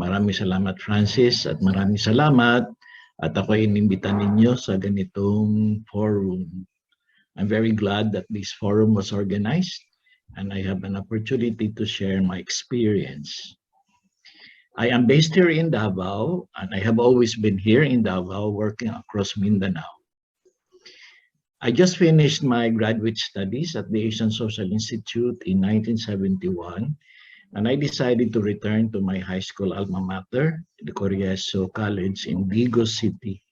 Maraming salamat, Francis, at maraming salamat at ako inimbita ninyo sa ganitong forum. I'm very glad that this forum was organized and I have an opportunity to share my experience. I am based here in Davao, and I have always been here in Davao working across Mindanao. I just finished my graduate studies at the Asian Social Institute in 1971, and I decided to return to my high school alma mater, the Corieso College in Vigo City.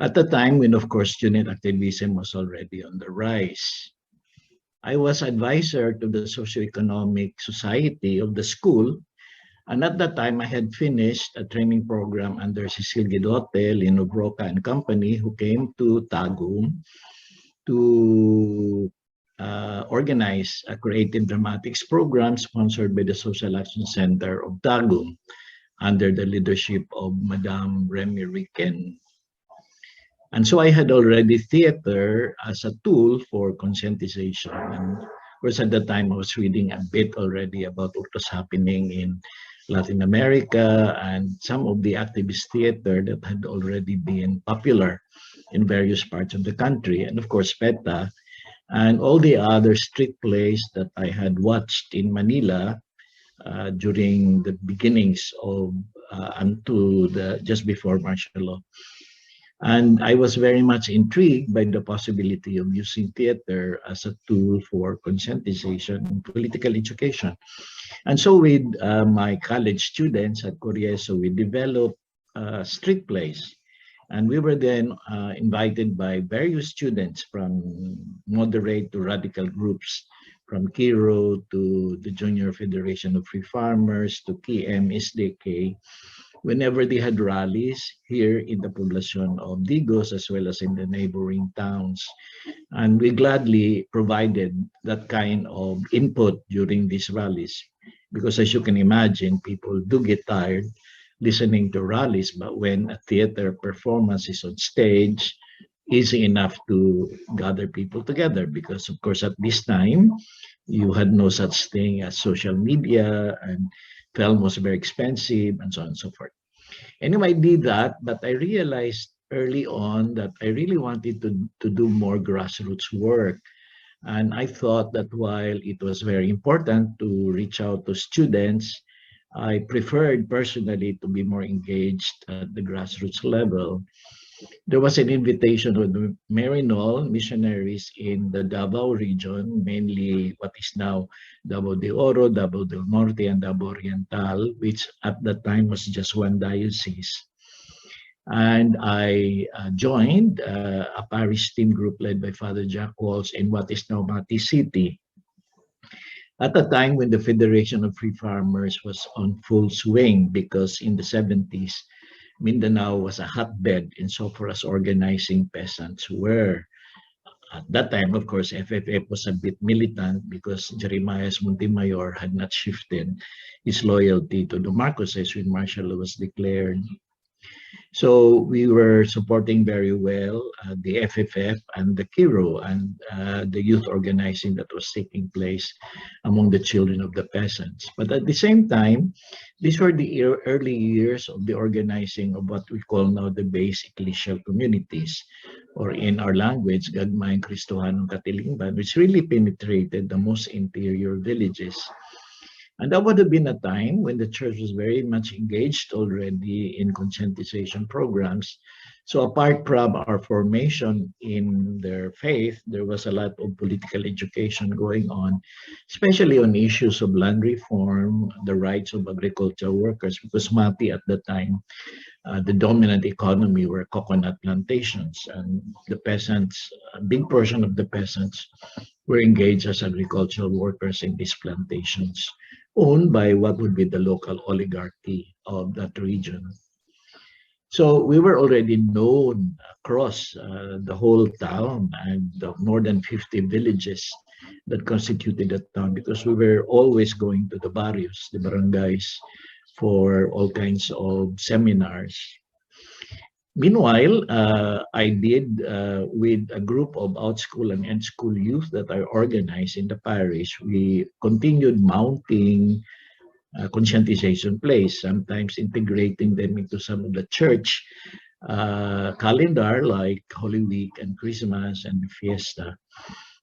At the time when, of course, student activism was already on the rise. I was advisor to the socioeconomic society of the school, and at that time I had finished a training program under Cecil Guidote, Lino Broca and company, who came to Tagum to organize a creative dramatics program sponsored by the Social Action Center of Tagum under the leadership of Madame Remy Ricken. And so I had already theater as a tool for conscientization. And of course, at the time, I was reading a bit already about what was happening in Latin America and some of the activist theater that had already been popular in various parts of the country. And of course, PETA and all the other street plays that I had watched in Manila during the beginnings of just before martial law. And I was very much intrigued by the possibility of using theater as a tool for conscientization and political education. And so with my college students at Corieso, we developed street plays. And we were then invited by various students from moderate to radical groups, from Kiro to the Junior Federation of Free Farmers to KM SDK, whenever they had rallies here in the poblacion of Digos as well as in the neighboring towns. And we gladly provided that kind of input during these rallies, because as you can imagine, people do get tired listening to rallies, but when a theater performance is on stage, easy enough to gather people together, because of course at this time, you had no such thing as social media, and film was very expensive, and so on and so forth. Anyway, I did that, but I realized early on that I really wanted to do more grassroots work. And I thought that while it was very important to reach out to students, I preferred personally to be more engaged at the grassroots level. There was an invitation of the Marinol missionaries in the Davao region, mainly what is now Davao de Oro, Davao del Norte, and Davao Oriental, which at that time was just one diocese. And I joined a parish team group led by Father Jack Walls in what is now Mati City. At the time when the Federation of Free Farmers was on full swing, because in the 70s, Mindanao was a hotbed insofar as organizing peasants were. At that time, of course, FFF was a bit militant because Jeremiah Montemayor had not shifted his loyalty to the Marcoses when martial law was declared. So we were supporting very well the FFF and the Kiro and the youth organizing that was taking place among the children of the peasants. But at the same time, these were the early years of the organizing of what we call now the base ecclesial communities, or in our language, Gagmayng Kristohanong Katilingban, which really penetrated the most interior villages. And that would have been a time when the church was very much engaged already in conscientization programs. So apart from our formation in their faith, there was a lot of political education going on, especially on issues of land reform, the rights of agricultural workers, because Mati at the time, the dominant economy were coconut plantations, and the peasants, a big portion of the peasants were engaged as agricultural workers in these plantations, owned by what would be the local oligarchy of that region. So we were already known across the whole town and the more than 50 villages that constituted the town, because we were always going to the barrios, the barangays, for all kinds of seminars. Meanwhile, I did with a group of out-school and end-school youth that I organized in the parish. We continued mounting conscientization place, sometimes integrating them into some of the church calendar like Holy Week and Christmas and the Fiesta,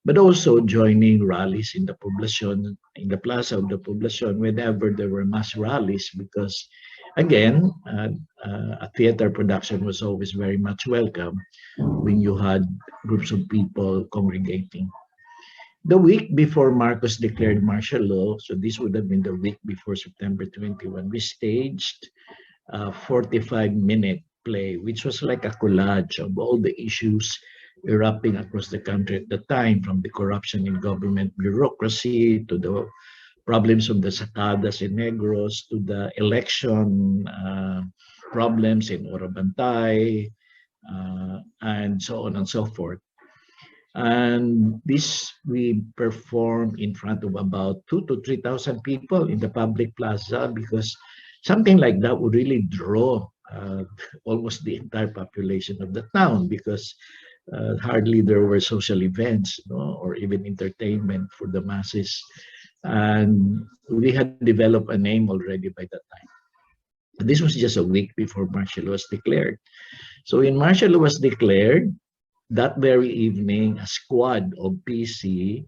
but also joining rallies in the poblacion, in the plaza of the poblacion whenever there were mass rallies, because again, a theater production was always very much welcome when you had groups of people congregating. The week before Marcos declared martial law, so this would have been the week before September 21, we staged a 45-minute play, which was like a collage of all the issues erupting across the country at the time, from the corruption in government bureaucracy to the problems of the sacadas in Negros to the election problems in Orabantay, and so on and so forth. And this we perform in front of about 2,000 to 3,000 people in the public plaza, because something like that would really draw almost the entire population of the town, because hardly there were social events, or even entertainment for the masses. And we had developed a name already by that time. This was just a week before martial law was declared. So when martial law was declared, that very evening, a squad of PC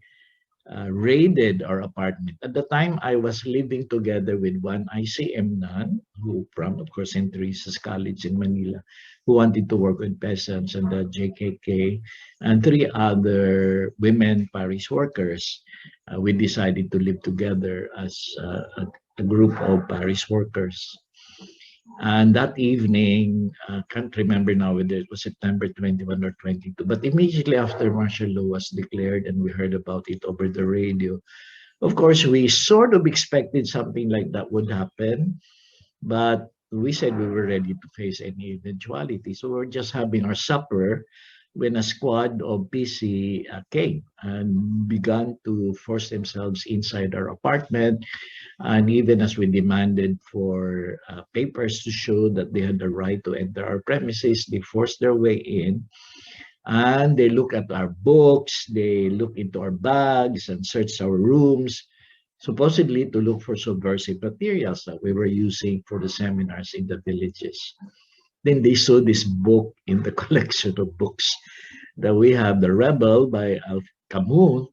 raided our apartment. At the time, I was living together with one ICM nun, who from, of course, St. Teresa's College in Manila, who wanted to work with peasants and the JKK, and 3 other women parish workers. We decided to live together as a group of parish workers. And that evening, I can't remember now whether it was September 21 or 22, but immediately after martial law was declared and we heard about it over the radio, of course, we sort of expected something like that would happen, but we said we were ready to face any eventuality. So we were just having our supper when a squad of PC came and began to force themselves inside our apartment. And even as we demanded for papers to show that they had the right to enter our premises, they forced their way in. And they look at our books, they look into our bags and search our rooms, supposedly to look for subversive materials that we were using for the seminars in the villages. Then they saw this book in the collection of books that we have, The Rebel by Camus,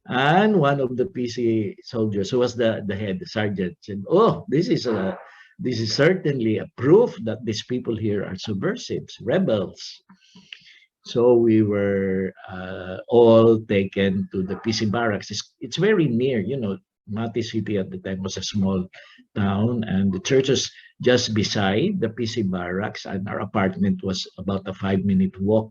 and one of the PC soldiers, who was the head, the sergeant, said, "Oh, this is certainly a proof that these people here are subversives, rebels." So we were all taken to the PC barracks. It's very near, Mati City at the time was a small town, and the church was just beside the PC barracks, and our apartment was about a 5-minute walk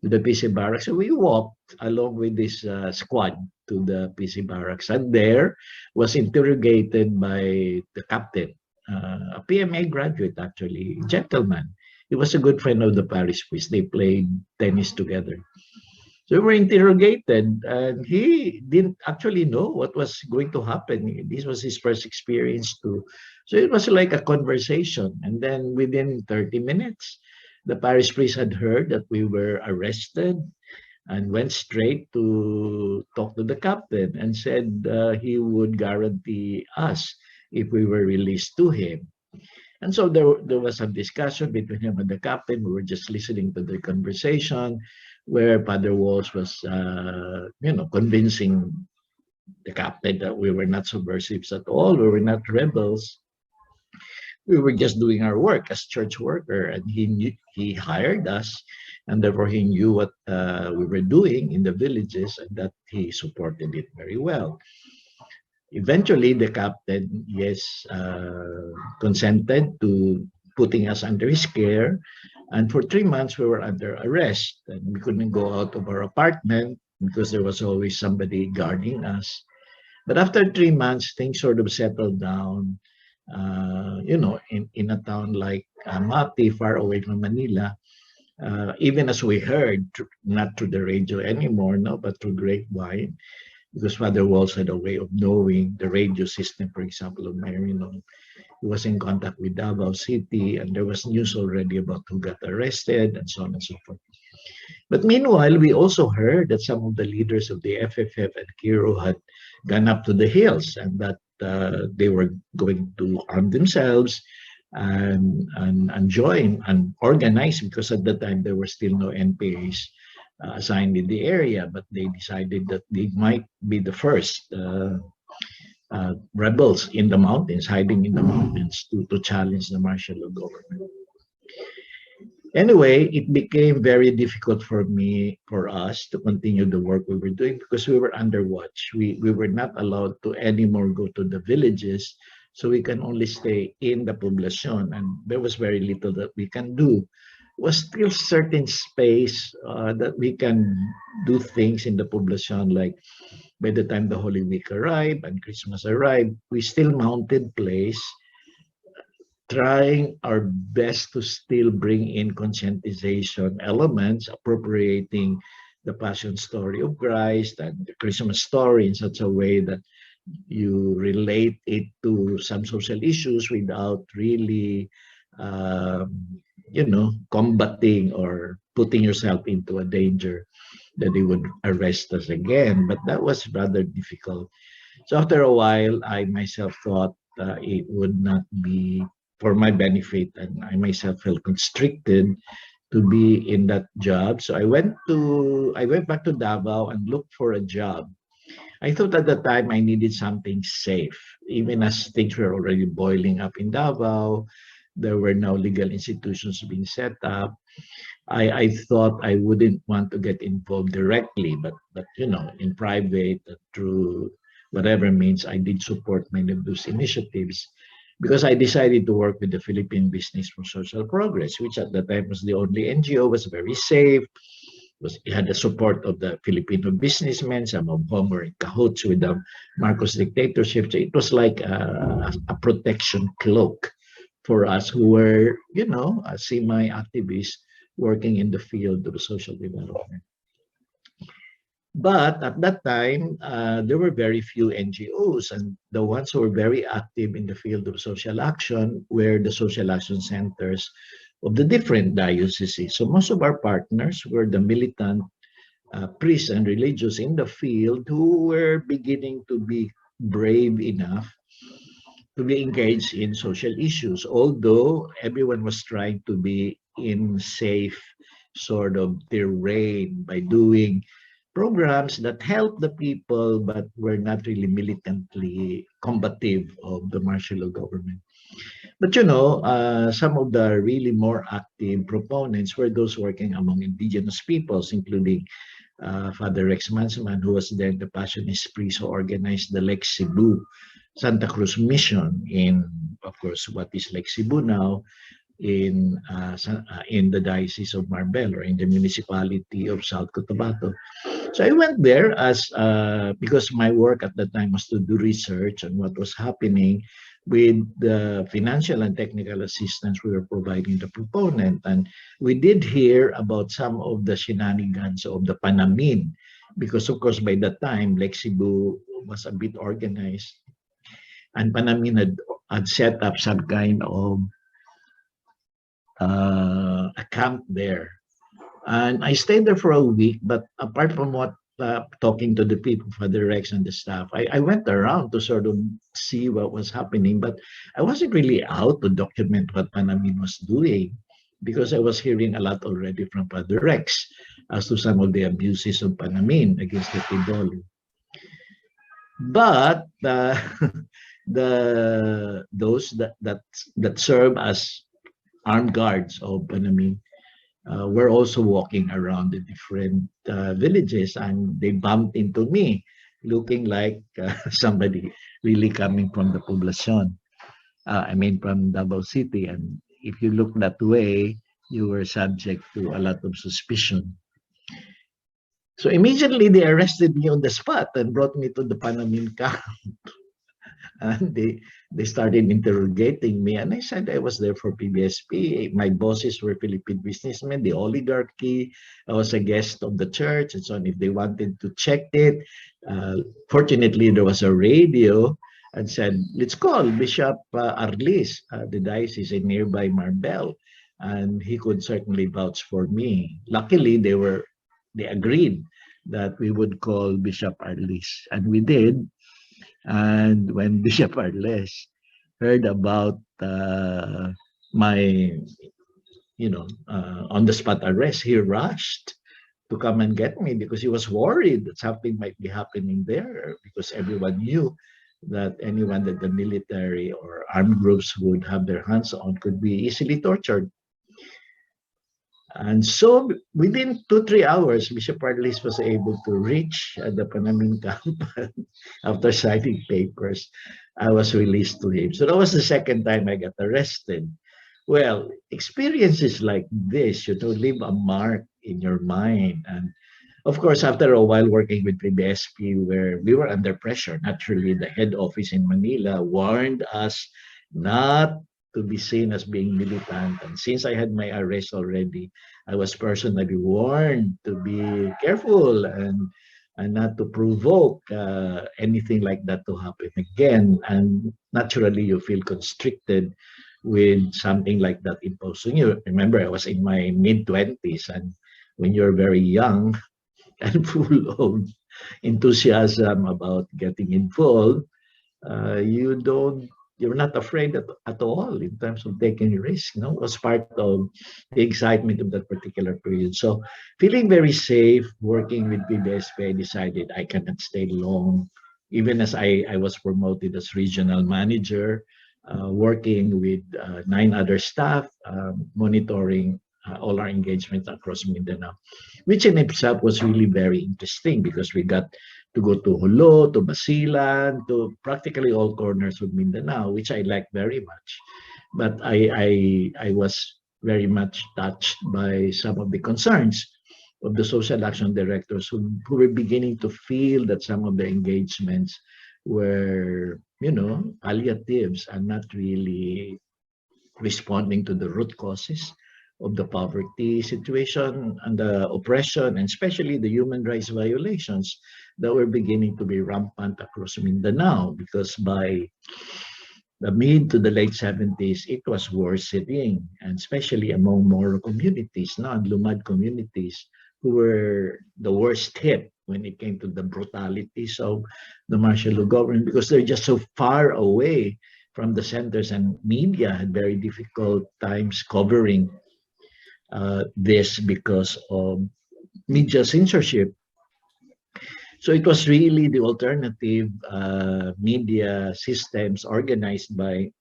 to the PC barracks. So we walked along with this squad to the PC barracks, and there was interrogated by the captain, a PMA graduate, actually, a gentleman. He was a good friend of the parish priest. They played tennis together. So we were interrogated, and he didn't actually know what was going to happen. This was his first experience too. So it was like a conversation. And then within 30 minutes, the parish priest had heard that we were arrested and went straight to talk to the captain and said he would guarantee us if we were released to him. And so there was some discussion between him and the captain. We were just listening to the conversation, where Father Walsh was, convincing the captain that we were not subversives at all. We were not rebels. We were just doing our work as church worker, and he hired us, and therefore he knew what we were doing in the villages, and that he supported it very well. Eventually, the captain, consented to putting us under his care. And for 3 months, we were under arrest. And we couldn't go out of our apartment because there was always somebody guarding us. But after 3 months, things sort of settled down. In a town like Mati, far away from Manila, even as we heard, not through the radio anymore, but through grapevine, because Father Walsh had a way of knowing the radio system, for example, of Marino. He was in contact with Davao City, and there was news already about who got arrested, and so on and so forth. But meanwhile, we also heard that some of the leaders of the FFF and Kiro had gone up to the hills, and that they were going to arm themselves and join and organize, because at the time there were still no NPAs assigned in the area, but they decided that they might be the first rebels in the mountains, hiding in the mountains to challenge the martial law government. Anyway, it became very difficult for us to continue the work we were doing because we were under watch. We were not allowed to anymore go to the villages, so we can only stay in the poblacion, and there was very little that we can do. Was still certain space that we can do things in the poblacion, like by the time the Holy Week arrived and Christmas arrived, we still mounted place, trying our best to still bring in conscientization elements, appropriating the Passion story of Christ and the Christmas story in such a way that you relate it to some social issues without really, combating or putting yourself into a danger that they would arrest us again. But that was rather difficult. So after a while, I myself thought it would not be for my benefit, and I myself felt constricted to be in that job. So I went back to Davao and looked for a job. I thought at the time I needed something safe, even as things were already boiling up in Davao. There were now legal institutions being set up. I thought I wouldn't want to get involved directly, but in private, through whatever means, I did support many of those initiatives, because I decided to work with the Philippine Business for Social Progress, which at the time was the only NGO, was very safe, it had the support of the Filipino businessmen, some of whom were in cahoots with the Marcos dictatorship. So it was like a protection cloak for us who were, semi-activists working in the field of social development. But at that time, there were very few NGOs, and the ones who were very active in the field of social action were the social action centers of the different dioceses. So most of our partners were the militant priests and religious in the field who were beginning to be brave enough to be engaged in social issues, although everyone was trying to be in safe sort of terrain by doing programs that help the people but were not really militantly combative of the martial law government. But some of the really more active proponents were those working among indigenous peoples, including Father Rex Mansman, who was then the Passionist priest who organized the Lake Cebu Santa Cruz mission in, of course, what is Lake Cebu now, in the Diocese of Marbel, or in the municipality of South Cotabato. So I went there because my work at the time was to do research on what was happening with the financial and technical assistance we were providing the proponent. And we did hear about some of the shenanigans of the Panamin, because of course by that time Lake Cebu was a bit organized, and Panamin had set up some kind of a camp there. And I stayed there for a week, but apart from talking to the people, Father Rex and the staff, I went around to sort of see what was happening, but I wasn't really out to document what Panamin was doing, because I was hearing a lot already from Father Rex as to some of the abuses of Panamin against the Tiboli. But those that serve as armed guards of Panamin were also walking around the different villages, and they bumped into me, looking like somebody really coming from the poblacion. From Davao City. And if you look that way, you were subject to a lot of suspicion. So immediately they arrested me on the spot and brought me to the Panamin camp. And they started interrogating me, and I said I was there for PBSP. My bosses were Philippine businessmen, the oligarchy. I was a guest of the church, and so on. If they wanted to check it, fortunately there was a radio, and said, let's call Bishop Arlis, the diocese in nearby Marbel, and he could certainly vouch for me. Luckily, they agreed that we would call Bishop Arlis, and we did. And when Bishop Arles heard about my, on the spot arrest, he rushed to come and get me because he was worried that something might be happening there, because everyone knew that anyone that the military or armed groups would have their hands on could be easily tortured. And so within 2-3 hours, Bishop Arlis was able to reach the Panaming camp. After signing papers, I was released to him. So that was the second time I got arrested. Well, experiences like this, leave a mark in your mind. And of course, after a while working with PBSP, where we were under pressure, naturally, the head office in Manila warned us not to be seen as being militant. And since I had my arrest already, I was personally warned to be careful and not to provoke anything like that to happen again. And naturally, you feel constricted with something like that imposed on you. Remember, I was in my mid-20s, and when you're very young and full of enthusiasm about getting involved, you're not afraid at all in terms of taking risk. It was part of the excitement of that particular period. So feeling very safe working with PBSP, I decided I cannot stay long. Even as I was promoted as regional manager, working with 9 other staff, monitoring all our engagements across Mindanao, which in itself was really very interesting because we got to go to Jolo, to Basilan, to practically all corners of Mindanao, which I liked very much. But I was very much touched by some of the concerns of the social action directors who were beginning to feel that some of the engagements were, palliatives and not really responding to the root causes of the poverty situation and the oppression, and especially the human rights violations that were beginning to be rampant across Mindanao, because by the mid to the late 70s, it was worsening, and especially among Moro communities, non-Lumad communities, who were the worst hit when it came to the brutalities of the martial law government, because they're just so far away from the centers, and media had very difficult times covering this because of media censorship. So it was really the alternative media systems organized by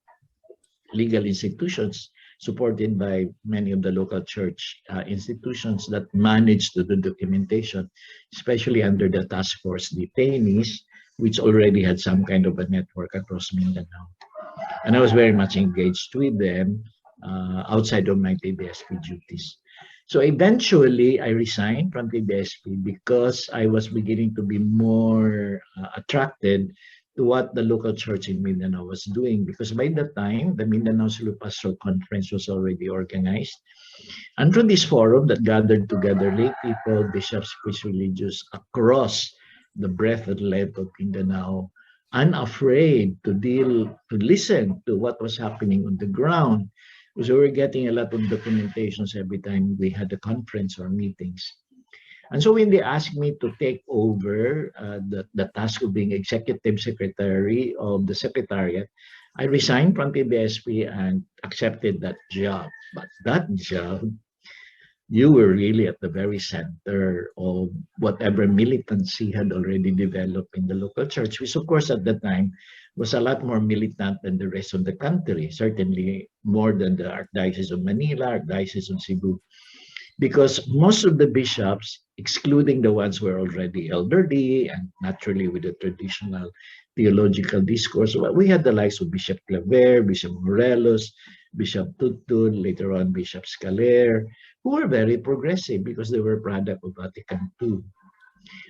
legal institutions, supported by many of the local church institutions, that managed to do documentation, especially under the task force detainees, which already had some kind of a network across Mindanao. And I was very much engaged with them outside of my PBSP duties. So eventually, I resigned from PBSP because I was beginning to be more attracted to what the local church in Mindanao was doing. Because by that time, the Mindanao Sulu Pastoral Conference was already organized. And through this forum that gathered together lay people, bishops, priests, religious across the breadth and length of Mindanao, unafraid to listen to what was happening on the ground, because we were getting a lot of documentations every time we had a conference or meetings. And so when they asked me to take over the task of being executive secretary of the secretariat, I resigned from PBSP and accepted that job. But that job, you were really at the very center of whatever militancy had already developed in the local church, which of course at the time was a lot more militant than the rest of the country, certainly more than the Archdiocese of Manila, Archdiocese of Cebu, because most of the bishops, excluding the ones who were already elderly and naturally with the traditional theological discourse, we had the likes of Bishop Claver, Bishop Morelos, Bishop Tutun, later on Bishop Scaler, who were very progressive because they were product of Vatican II.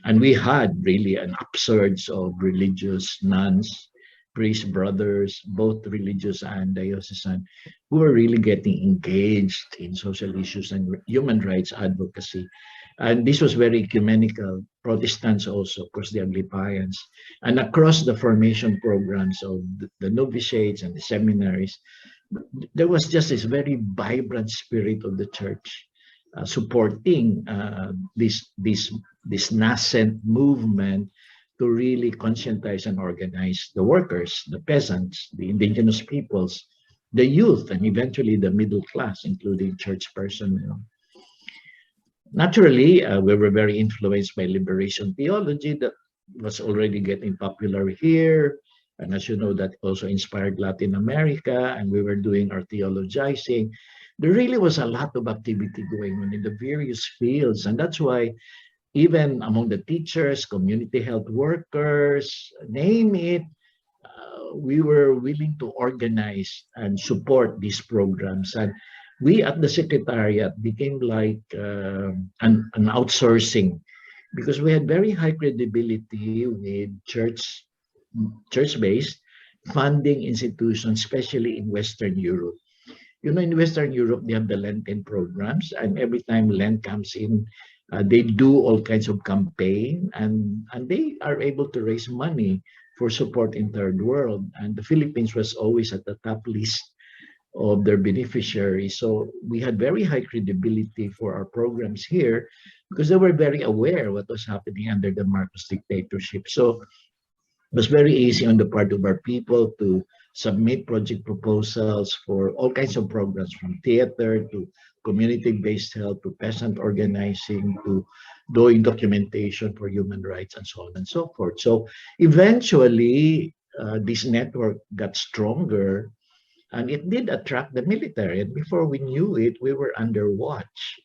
And we had really an upsurge of religious nuns, priests, brothers, both religious and diocesan, who were really getting engaged in social issues and human rights advocacy. And this was very ecumenical. Protestants also, of course, the Anglipians. And across the formation programs of the novitiates and the seminaries, there was just this very vibrant spirit of the church supporting this nascent movement to really conscientize and organize the workers, the peasants, the indigenous peoples, the youth, and eventually the middle class, including church personnel. Naturally, we were very influenced by liberation theology that was already getting popular here. And as you know, that also inspired Latin America, and we were doing our theologizing. There really was a lot of activity going on in the various fields. And that's why even among the teachers, community health workers, name it, we were willing to organize and support these programs. And we at the Secretariat became like an outsourcing, because we had very high credibility with church-based funding institutions, especially in Western Europe. You know, in Western Europe, they have the Lenten programs, and every time Lent comes in, they do all kinds of campaign, and they are able to raise money for support in third world. And the Philippines was always at the top list of their beneficiaries. So we had very high credibility for our programs here because they were very aware what was happening under the Marcos dictatorship. So it was very easy on the part of our people to submit project proposals for all kinds of programs, from theater to community-based health to peasant organizing to doing documentation for human rights and so on and so forth. So eventually, this network got stronger, and it did attract the military. And before we knew it, we were under watch.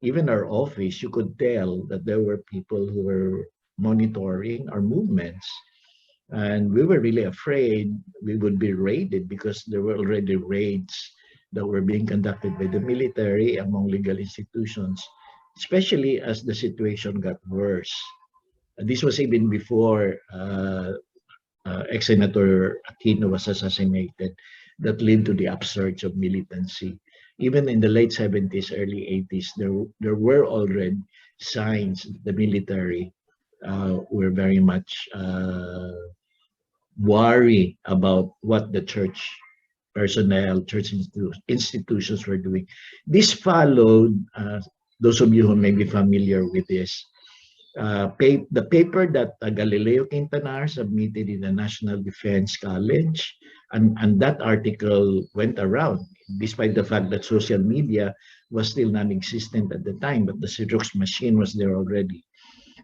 Even our office, you could tell that there were people who were monitoring our movements. And we were really afraid we would be raided, because there were already raids that were being conducted by the military among legal institutions, especially as the situation got worse. This was even before ex-Senator Aquino was assassinated, that led to the upsurge of militancy. Even in the late 70s, early 80s, there were already signs the military were very much worried about what the church personnel, church institutions were doing. This followed, those of you who may be familiar with this, the paper that Galileo Quintanar submitted in the National Defense College, and that article went around, despite the fact that social media was still non-existent at the time, but the Xerox machine was there already.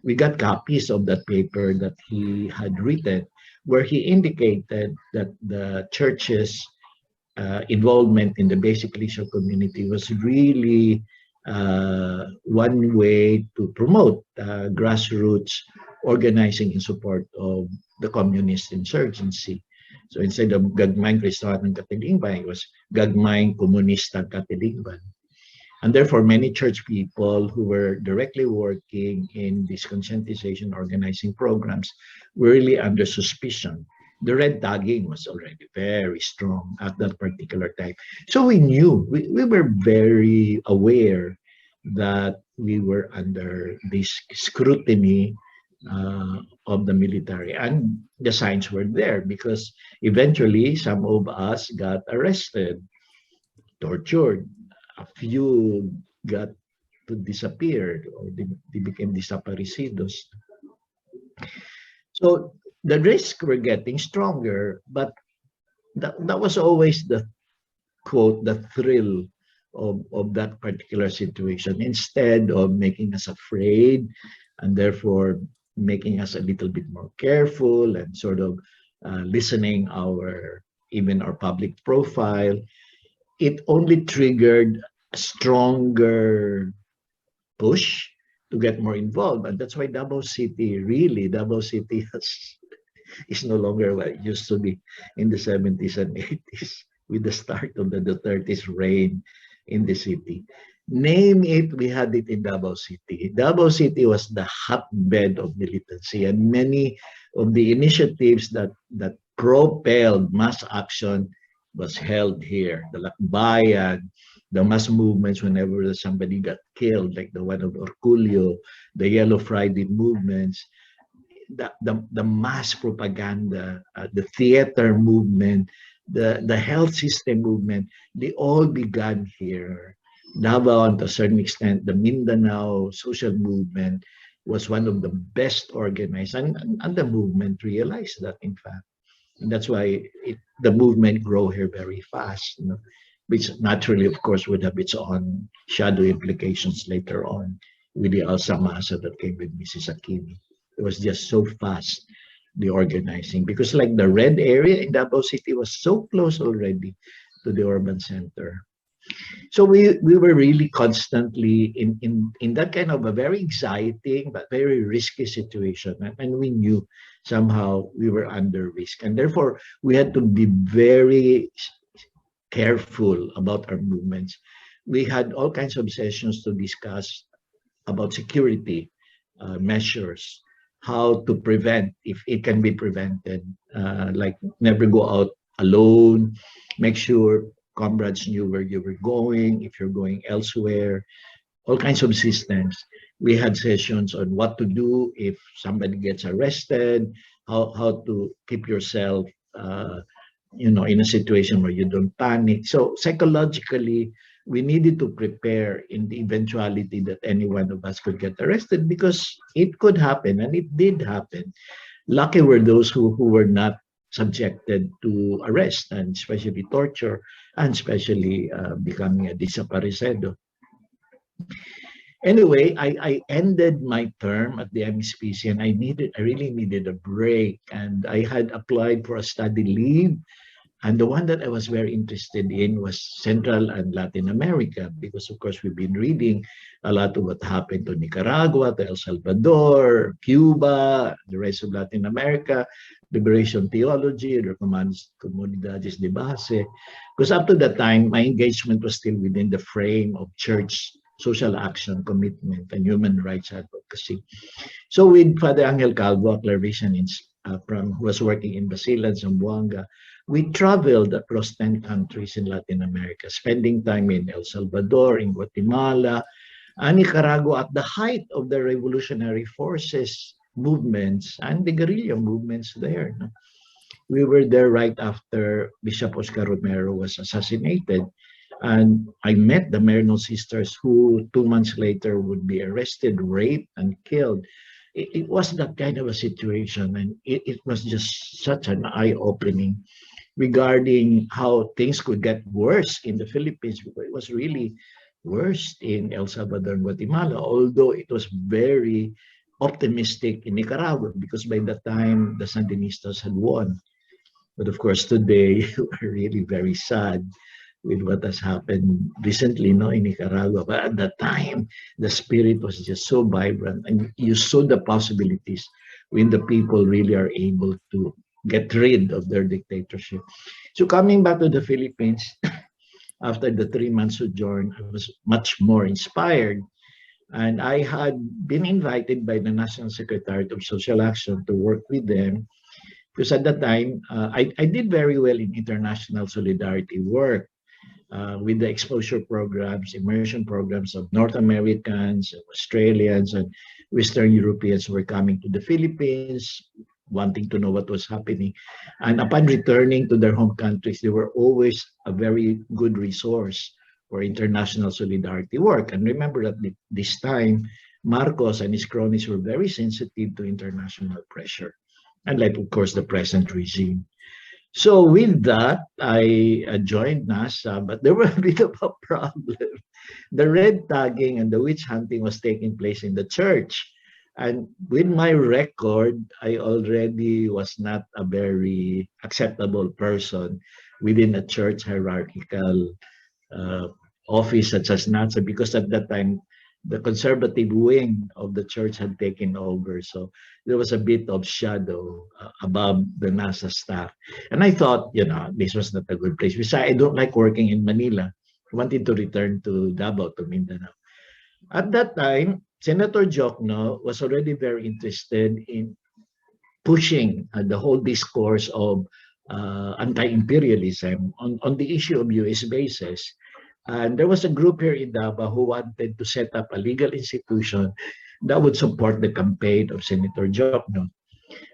We got copies of that paper that he had written, where he indicated that the church's involvement in the basic leisure community was really one way to promote grassroots organizing in support of the communist insurgency. So instead of Gagmayng Kristohanang Katilingban, it was Gagmayng Komunistang Katilingban. And therefore, many church people who were directly working in these conscientization organizing programs were really under suspicion. The red tagging was already very strong at that particular time. So we knew, we were very aware that we were under this scrutiny of the military. And the signs were there, because eventually some of us got arrested, tortured. A few got to disappear, or they became desaparecidos. So the risks were getting stronger, but that was always the quote, the thrill of that particular situation. Instead of making us afraid and therefore making us a little bit more careful and sort of listening even our public profile, it only triggered a stronger push to get more involved. And that's why Davao City is no longer what it used to be in the 70s and 80s with the start of the Duterte's reign in the city. Name it, we had it in Davao City. Davao City was the hotbed of militancy, and many of the initiatives that propelled mass action was held here. The Lakbayan, the mass movements whenever somebody got killed, like the one of Orculio, the Yellow Friday movements, the mass propaganda, the theater movement, the health system movement, they all began here. Davao, and to a certain extent, the Mindanao social movement, was one of the best organized, and the movement realized that, in fact. And that's why the movement grew here very fast, which naturally, of course, would have its own shadow implications later on with the Alsamasa that came with Mrs. Aquino. It was just so fast, the organizing, because like the red area in Davao City was so close already to the urban center. So we were really constantly in that kind of a very exciting but very risky situation, and we knew somehow we were under risk, and therefore we had to be very careful about our movements. We had all kinds of sessions to discuss about security measures, how to prevent, if it can be prevented, like never go out alone, make sure comrades knew where you were going, if you're going elsewhere, all kinds of systems. We had sessions on what to do if somebody gets arrested, how to keep yourself, in a situation where you don't panic. So psychologically, we needed to prepare in the eventuality that any one of us could get arrested, because it could happen, and it did happen. Lucky were those who were not subjected to arrest, and especially torture, and especially becoming a desaparecido. Anyway, I ended my term at the MSPC, and I really needed a break, and I had applied for a study leave. And the one that I was very interested in was Central and Latin America, because of course we've been reading a lot of what happened to Nicaragua, to El Salvador, Cuba, the rest of Latin America, liberation theology, recommends comunidades de base. Because up to that time, my engagement was still within the frame of church social action, commitment, and human rights advocacy. So with Father Angel Calvo, a clerician who was working in Basilan, Zamboanga, we traveled across 10 countries in Latin America, spending time in El Salvador, in Guatemala, and Nicaragua at the height of the revolutionary forces movements and the guerrilla movements there. No? We were there right after Bishop Oscar Romero was assassinated. And I met the Merno sisters who 2 months later would be arrested, raped, and killed. It was that kind of a situation, and it was just such an eye-opening regarding how things could get worse in the Philippines. It was really worse in El Salvador and Guatemala, although it was very optimistic in Nicaragua, because by that time the Sandinistas had won. But of course, today we're really very sad with what has happened recently, no, in Nicaragua. But at that time, the spirit was just so vibrant, and you saw the possibilities when the people really are able to get rid of their dictatorship. So coming back to the Philippines, after the 3 months sojourn, I was much more inspired. And I had been invited by the National Secretariat of Social Action to work with them, because at that time, I did very well in international solidarity work. With the exposure programs, immersion programs of North Americans, Australians, and Western Europeans who were coming to the Philippines, wanting to know what was happening. And upon returning to their home countries, they were always a very good resource for international solidarity work. And remember that this time, Marcos and his cronies were very sensitive to international pressure, unlike, of course, the present regime. So with that, I joined NASA, but there was a bit of a problem. The red tagging and the witch hunting was taking place in the church. And with my record, I already was not a very acceptable person within a church hierarchical office such as NASA, because at that time, the conservative wing of the church had taken over. So there was a bit of shadow above the NASA staff. And I thought, this was not a good place. Besides, I don't like working in Manila. I wanted to return to Davao, to Mindanao. At that time, Senator Jokno was already very interested in pushing the whole discourse of anti-imperialism on the issue of US bases. And there was a group here in Davao who wanted to set up a legal institution that would support the campaign of Senator Jokno.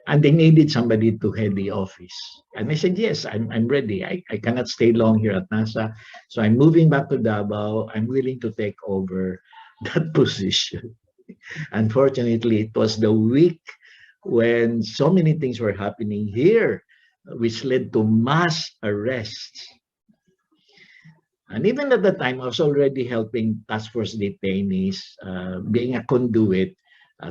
And they needed somebody to head the office. And I said, yes, I'm ready. I cannot stay long here at NASA. So I'm moving back to Davao. I'm willing to take over that position. Unfortunately, it was the week when so many things were happening here, which led to mass arrests. And even at the time, I was already helping task force detainees, being a conduit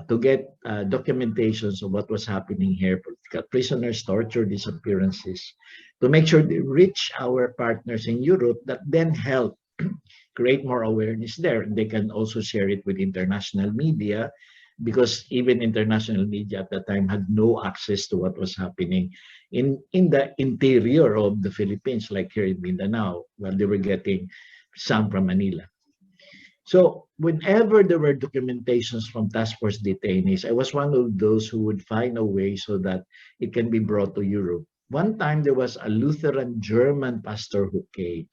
to get documentations of what was happening here, political prisoners, torture, disappearances, to make sure they reach our partners in Europe that then help create more awareness there. They can also share it with international media, because even international media at the time had no access to what was happening in the interior of the Philippines, like here in Mindanao, while they were getting some from Manila. So whenever there were documentations from task force detainees, I was one of those who would find a way so that it can be brought to Europe. One time there was a Lutheran German pastor who came,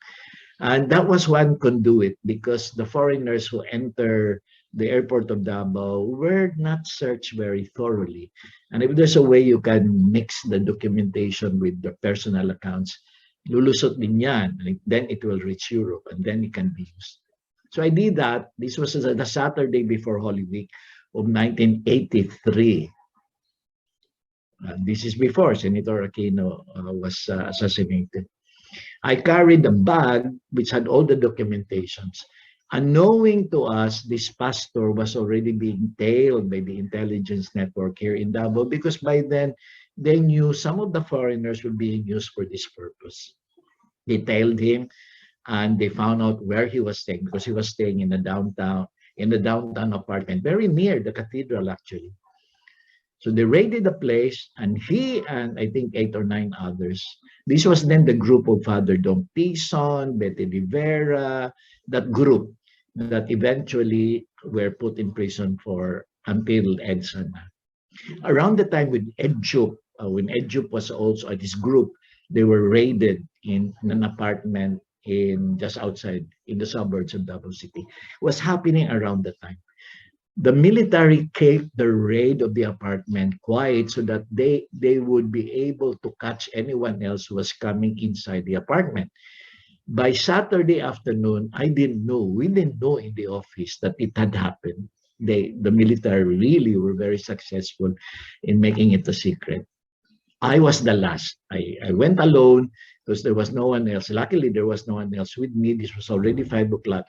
and that was one conduit, because the foreigners who enter the airport of Davao were not searched very thoroughly. And if there's a way you can mix the documentation with the personal accounts, lulusot din yan, and then it will reach Europe, and then it can be used. So I did that. This was the Saturday before Holy Week of 1983. This is before Senator Aquino was assassinated. I carried a bag which had all the documentations. Unknowing to us, this pastor was already being tailed by the intelligence network here in Davao, because by then they knew some of the foreigners were being used for this purpose. They tailed him, and they found out where he was staying, because he was staying in the downtown apartment, very near the cathedral actually. So they raided the place, and he and I think 8 or 9 others. This was then the group of Father Dom Tison, Betty Rivera, that group that eventually were put in prison for until EDSA. Around the time with EDJUP, when EDJUP was also at this group, they were raided in an apartment in just outside in the suburbs of Davao City. It was happening around the time. The military kept the raid of the apartment quiet so that they would be able to catch anyone else who was coming inside the apartment. By Saturday afternoon, we didn't know in the office that it had happened. The military really were very successful in making it a secret. I was the last. I went alone because there was no one else. Luckily, there was no one else with me. This was already 5 o'clock.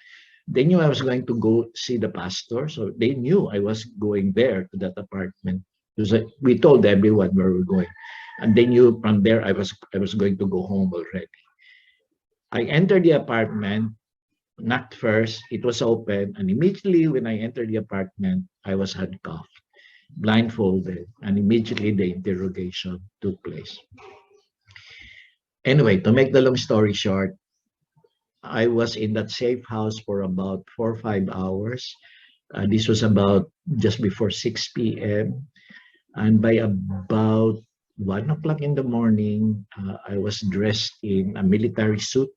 They knew I was going to go see the pastor, so they knew I was going there to that apartment. We told everyone where we were going, and they knew from there I was going to go home already. I entered the apartment, knocked first. It was open, and immediately when I entered the apartment, I was handcuffed, blindfolded, and immediately the interrogation took place. Anyway, to make the long story short, I was in that safe house for about 4 or 5 hours. This was about just before 6 p.m. And by about 1 o'clock in the morning, I was dressed in a military suit,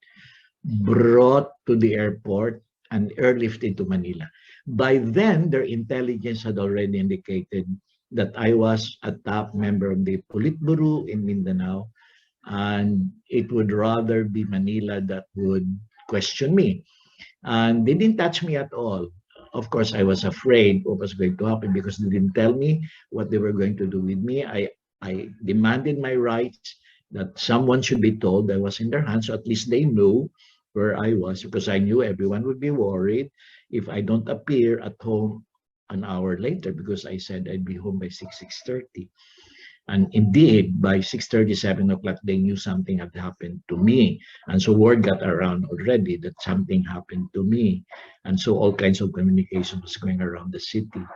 brought to the airport, and airlifted to Manila. By then, their intelligence had already indicated that I was a top member of the Politburo in Mindanao, and it would rather be Manila that would question me. And they didn't touch me at all. Of course, I was afraid what was going to happen because they didn't tell me what they were going to do with me. I demanded my rights, that someone should be told I was in their hands, so at least they knew where I was, because I knew everyone would be worried if I don't appear at home an hour later, because I said I'd be home by 6:30. And indeed, by 6:30, 7 o'clock, they knew something had happened to me. And so word got around already that something happened to me. And so all kinds of communication was going around the city.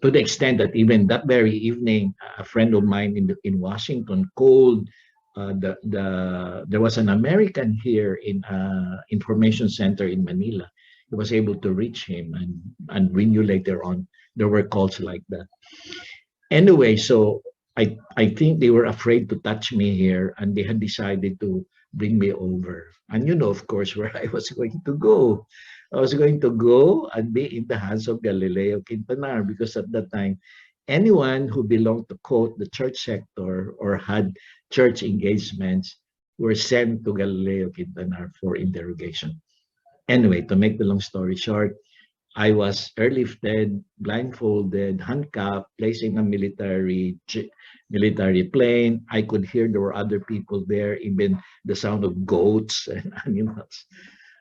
To the extent that even that very evening, a friend of mine in Washington called there was an American here in information center in Manila. He was able to reach him, and we knew later on there were calls like that. Anyway, so I think they were afraid to touch me here, and they had decided to bring me over. And of course, where I was going to go. I was going to go and be in the hands of Galileo Quintanar, because at that time, anyone who belonged to, quote, the church sector or had church engagements were sent to Galileo Quintanar for interrogation. Anyway, to make the long story short, I was airlifted, blindfolded, handcuffed, placed in a military plane. I could hear there were other people there, even the sound of goats and animals.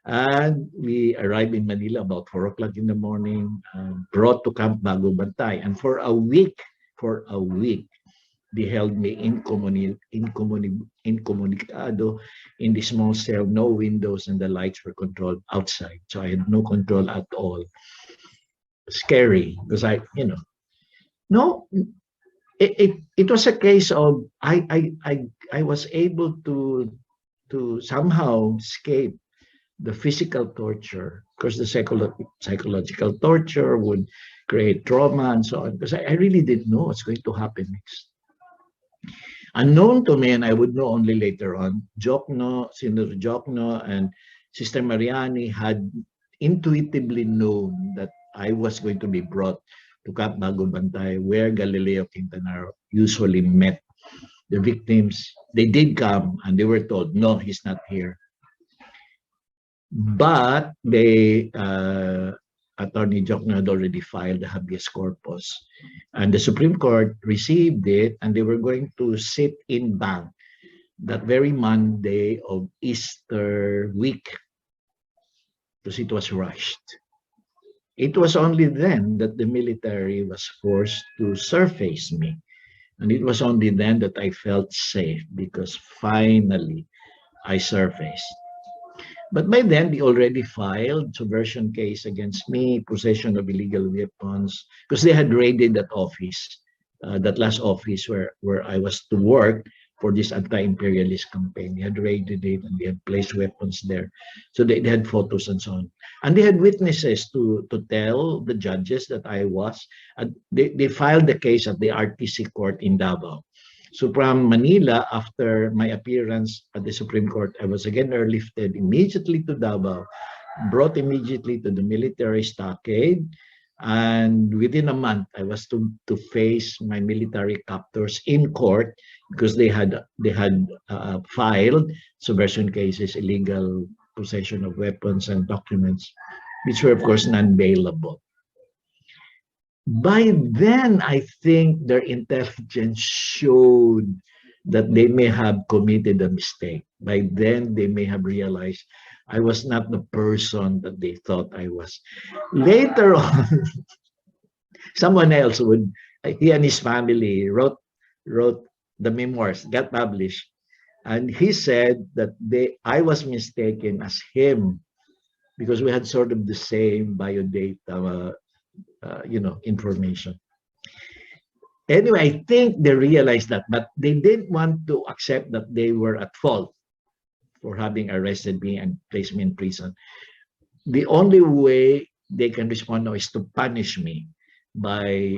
And we arrived in Manila about 4 o'clock in the morning, brought to Camp Bago Bantay. And for a week, they held me incommunicado in the small cell, no windows, and the lights were controlled outside. So I had no control at all. Scary because no, it was a case of I was able to somehow escape the physical torture, because the psychological torture would create trauma and so on, because I really didn't know what's going to happen next. Unknown to me, and I would know only later on, Senator Jokno and Sister Mariani had intuitively known that I was going to be brought to Camp Bago Bantay, where Galileo Quintanar usually met the victims. They did come, and they were told, no, he's not here. But Attorney Jokno had already filed the habeas corpus, and the Supreme Court received it, and they were going to sit in bank that very Monday of Easter week, because it was rushed. It was only then that the military was forced to surface me, and it was only then that I felt safe, because finally I surfaced. But by then, they already filed subversion case against me, possession of illegal weapons, because they had raided that office, that last office where I was to work for this anti-imperialist campaign. They had raided it, and they had placed weapons there. So they had photos and so on. And they had witnesses to tell the judges that I was. They filed the case at the RTC court in Davao. So from Manila, after my appearance at the Supreme Court, I was again airlifted immediately to Davao, brought immediately to the military stockade, and within a month, I was to face my military captors in court, because they had filed subversion cases, illegal possession of weapons and documents, which were of course non-bailable. By then, I think their intelligence showed that they may have committed a mistake. By then, they may have realized I was not the person that they thought I was. Later on, someone else he and his family wrote the memoirs, got published, and he said that I was mistaken as him, because we had sort of the same biodata information. Anyway, I think they realized that, but they didn't want to accept that they were at fault for having arrested me and placed me in prison. The only way they can respond now is to punish me by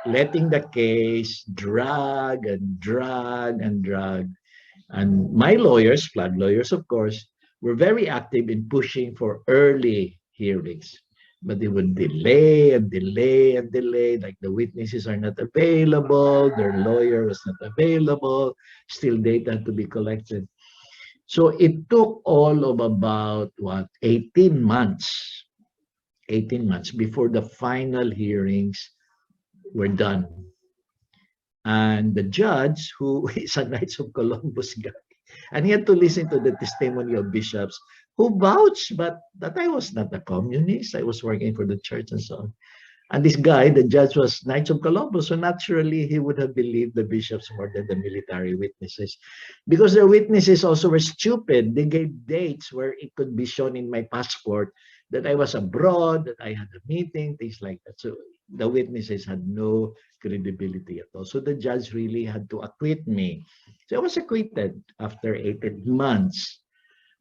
letting the case drag and drag and drag. And my lawyers, flood lawyers, of course, were very active in pushing for early hearings. But they would delay and delay and delay, like the witnesses are not available, their lawyer was not available, still data to be collected. So it took all of about, 18 months before the final hearings were done. And the judge, who is a Knights of Columbus guy, and he had to listen to the testimony of bishops who vouched, but that I was not a communist. I was working for the church and so on. And this guy, the judge, was Knights of Columbus, so naturally he would have believed the bishops more than the military witnesses, because their witnesses also were stupid. They gave dates where it could be shown in my passport that I was abroad, that I had a meeting, things like that. So the witnesses had no credibility at all. So the judge really had to acquit me. So I was acquitted after 18 months.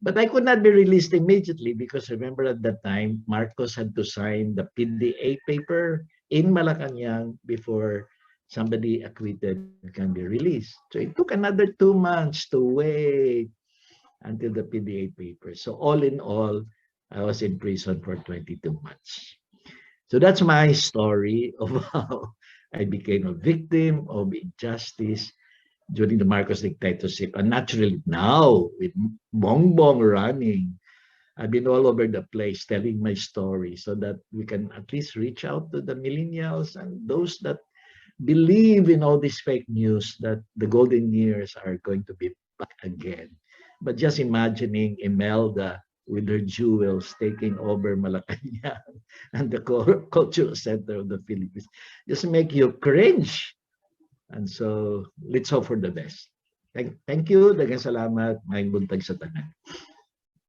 But I could not be released immediately, because remember at that time, Marcos had to sign the PDA paper in Malacanang before somebody acquitted can be released. So it took another 2 months to wait until the PDA paper. So all in all, I was in prison for 22 months. So that's my story of how I became a victim of injustice during the Marcos dictatorship. And naturally now, with Bongbong running I've been all over the place telling my story so that we can at least reach out to the millennials and those that believe in all these fake news that the golden years are going to be back again. But just imagining Imelda with her jewels taking over Malacanang and the cultural center of the Philippines just make you cringe. And so let's hope for the best. Thank you. Daghang salamat. Maayong buntag sa tanan.